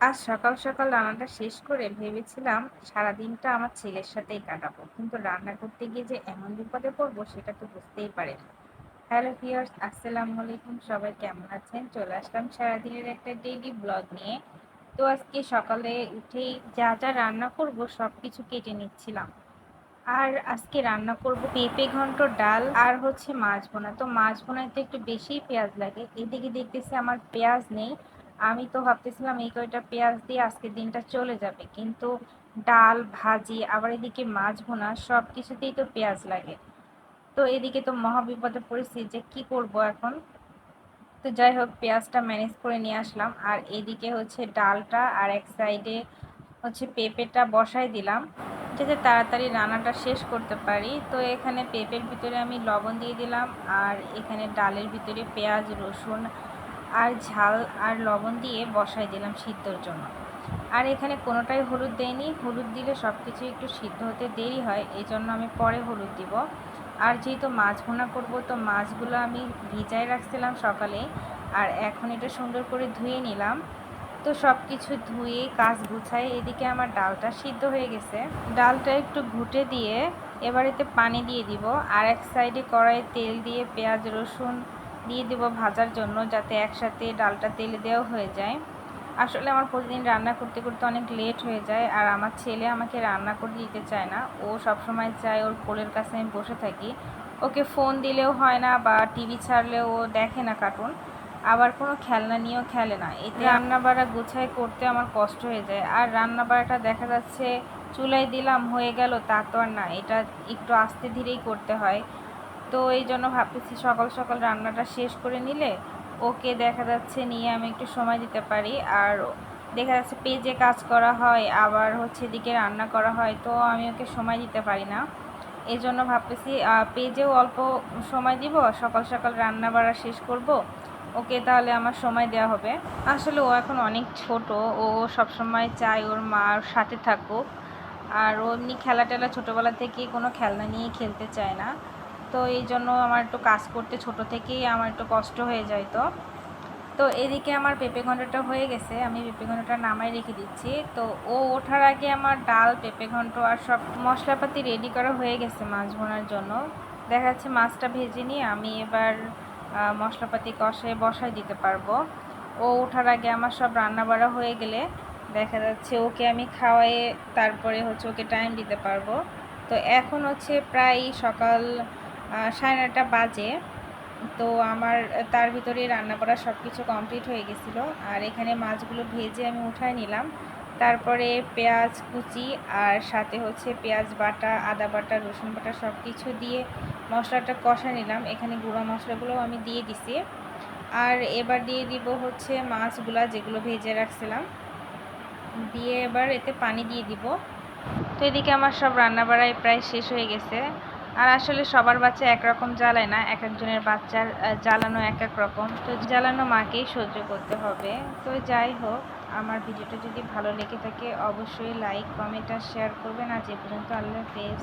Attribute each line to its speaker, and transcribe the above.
Speaker 1: আজ সকাল সকাল রান্নাটা শেষ করে ভেবেছিলাম সারাদিনটা আমার ছেলের সাথেই কাটাবো, কিন্তু রান্না করতে গিয়ে যে এমন বিপদে পড়বো সেটা তো বুঝতেই পারিনি। হ্যালো ভিউয়ার্স, আসসালামু আলাইকুম। সবাই কেমন আছেন? চলে আসলাম সারাদিনের একটা ডেইলি ব্লগ নিয়ে। তো আজকে সকালে উঠেই যা যা রান্না করব সবকিছু কেটে নিচ্ছিলাম। আর আজকে রান্না করব পেঁপে ঘন্ট, ডাল আর হচ্ছে মাছ ভুনা। তো মাছ ভুনাতে একটু বেশিই পেঁয়াজ লাগে, এদিকে দেখতেছি আমার পেঁয়াজ নেই। আমি তো ভাবতেছিলাম এই কয়টা পেঁয়াজ দিয়ে আজকের দিনটা চলে যাবে, কিন্তু ডাল ভাজি আবার এদিকে মাছ ভুনা সব কিছুতেই তো পেঁয়াজ লাগে। তো এদিকে তো মহা বিপদে পড়েছি যে কি করব এখন। তো যাই হোক, পেঁয়াজটা ম্যানেজ করে নিয়ে আসলাম, আর এদিকে হচ্ছে ডালটা আর এক সাইডে হচ্ছে পেঁপেটা বসাই দিলাম যাতে তাড়াতাড়ি রান্নাটা শেষ করতে পারি। তো এখানে পেঁপের ভিতরে আমি লবণ দিয়ে দিলাম, আর এখানে ডালের ভিতরে পেঁয়াজ রসুন আর ঝাল আর লবণ দিয়ে বসাই দিলাম সিদ্ধর জন্য। আর এখানে কোনোটাই হলুদ দেয়নি, হলুদ দিলে সব কিছু একটু সিদ্ধ হতে দেরি হয়, এই জন্য আমি পরে হলুদ দিব। আর যেহেতু মাছ ভুনা করব, তো মাছগুলো আমি ভিজায় রাখছিলাম সকালে, আর এখন এটা সুন্দর করে ধুয়ে নিলাম। তো সব কিছু ধুয়ে কাজ গুছাই, এদিকে আমার ডালটা সিদ্ধ হয়ে গেছে। ডালটা একটু ঘুটে দিয়ে এবার এতে পানি দিয়ে দিব, আর এক সাইডে কড়াইয়ে তেল দিয়ে পেঁয়াজ রসুন দিয়ে দিব ভাজার জন্য, যাতে একসাথে ডালটা তেলে দেওয়া হয়ে যায়। আসলে আমার প্রতিদিন রান্না করতে করতে অনেক লেট হয়ে যায়, আর আমার ছেলে আমাকে রান্না করে দিতে চায় না। ও সবসময় চায় ওর কোলের কাছে আমি বসে থাকি। ওকে ফোন দিলেও হয় না, বা টিভি ছাড়লেও ও দেখে না কার্টুন। আবার কোনো খেলনা নিয়েও খেলে না, এতে রান্না বাড়া গুছাই করতে আমার কষ্ট হয়ে যায়। আর রান্না বাড়াটা দেখা যাচ্ছে চুলায় দিলাম হয়ে গেল, তা তো আর না, এটা একটু আস্তে ধীরেই করতে হয়। তো এই জন্য ভাবতেছি সকাল সকাল রান্নাটা শেষ করে নিলে ওকে দেখা যাচ্ছে নিয়ে আমি একটু সময় দিতে পারি। আর দেখা যাচ্ছে পেজে কাজ করা হয়, আবার হচ্ছে এদিকে রান্না করা হয়, তো আমি ওকে সময় দিতে পারি না। এই জন্য ভাবতেছি পেজেও অল্প সময় দিব, সকাল সকাল রান্না বাড়া শেষ করব, ওকে তাহলে আমার সময় দেওয়া হবে। আসলে ও এখন অনেক ছোট, ও সবসময় চায় ওর মার সাথে থাকুক। আর ও এমনি খেলা টেলা ছোটোবেলা থেকেই কোনো খেলনা নিয়ে খেলতে চায় না। তো এই জন্য আমার একটু কাজ করতে ছোট থেকেই আমার একটু কষ্ট হয়ে যায়। তো তো এদিকে আমার পেঁপে ঘন্টটা হয়ে গেছে, আমি পেঁপে ঘন্টটা নামাই রেখে দিচ্ছি। তো ও ওঠার আগে আমার ডাল পেঁপে ঘন্ট আর সব মশলাপাতি রেডি করা হয়ে গেছে মাছ ভোনার জন্য। দেখা যাচ্ছে মাছটা ভেজে নিয়ে আমি এবার মশলাপাতি কষায় বসায় দিতে পারবো। ও ওঠার আগে আমার সব রান্না বাড়া হয়ে গেলে দেখা যাচ্ছে ওকে আমি খাওয়ায়ে তারপরে হচ্ছে ওকে টাইম দিতে পারবো। তো এখন হচ্ছে প্রায় সকাল 9:30 বাজে। তো আমার তার ভিতরে রান্না করা সব কিছু কমপ্লিট হয়ে গেছিলো, আর এখানে মাছগুলো ভেজে আমি উঠায় নিলাম। তারপরে পেঁয়াজ কুচি আর সাথে হচ্ছে পেঁয়াজ বাটা, আদা বাটা, রসুন বাটা সব কিছু দিয়ে মশলাটা কষা নিলাম। এখানে গুঁড়া মশলাগুলোও আমি দিয়ে দিছি। আর এবার দিয়ে দিব হচ্ছে মাছগুলা যেগুলো ভেজে রাখছিলাম, দিয়ে এবার এতে পানি দিয়ে দিব। তো এদিকে আমার সব রান্না বাড়াই প্রায় শেষ হয়ে গেছে। আর আসলে সবার বাচ্চা একরকম জ্বালায় না, এক একজনের বাচ্চার জ্বালানো এক এক রকম, তো জ্বালানো মাকেই সহ্য করতে হবে। তো যাই হোক, আমার ভিডিওটা যদি ভালো লেগে থাকে অবশ্যই লাইক কমেন্ট আর শেয়ার করবেন। আজ এ পর্যন্ত, আল্লাহ হাফেজ।